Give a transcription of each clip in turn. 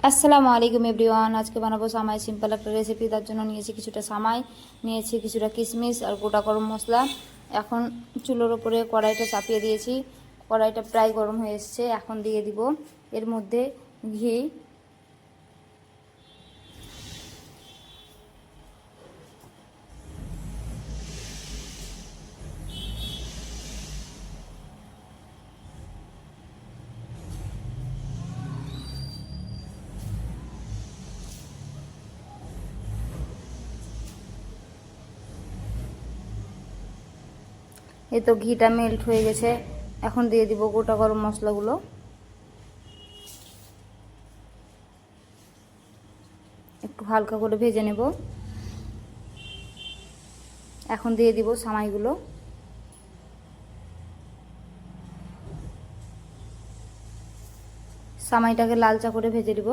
আসসালামু আলাইকুম এভরিওয়ান। আজকে বানাবো সামাই সিম্পল একটা রেসিপি। তার জন্য নিয়েছি কিছুটা সামাই, নিয়েছি কিছুটা কিশমিশ আর গোটা গরম মশলা। এখন চুলোর ওপরে কড়াইটা চাপিয়ে দিয়েছি। কড়াইটা প্রায় গরম হয়ে এসছে। এখন দিয়ে দিব এর মধ্যে ঘি। এই তো ঘিটা মেল্ট হয়ে গেছে। এখন দিয়ে দিব গোটা গরম মশলাগুলো। একটু হালকা করে ভেজে নেব। এখন দিয়ে দিব সামাইগুলো। সামাইটাকে লালচা করে ভেজে দিব।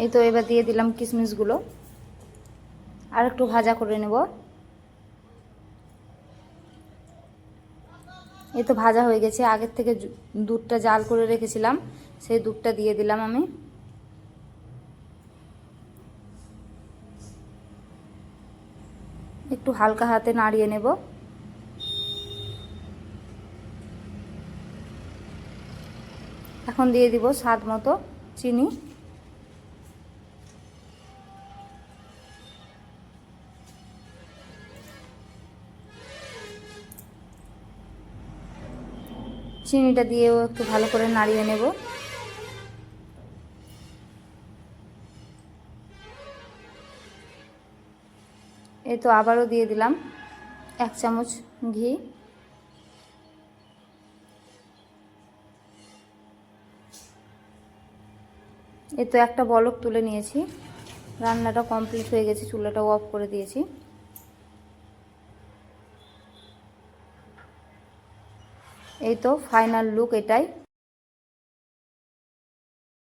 এই তো এবার দিয়ে দিলাম কিশমিশগুলো, আর একটু ভাজা করে নেব। এই তো ভাজা হয়ে গেছে। আগের থেকে দুধটা জাল করে রেখেছিলাম, সেই দুধটা দিয়ে দিলাম আমি। একটু হালকা হাতে নাড়িয়ে নেব। এখন দিয়ে দিব স্বাদ মতো চিনি। চিনিটা দিয়েও একটু ভালো করে নাড়িয়ে নেব। এই তো আবারও দিয়ে দিলাম 1 চামচ ঘি। এই তো একটা বলক তুলে নিয়েছি। রান্নাটা কমপ্লিট হয়ে গেছে, চুলাটাও অফ করে দিয়েছি। এই তো ফাইনাল লুক এটাই।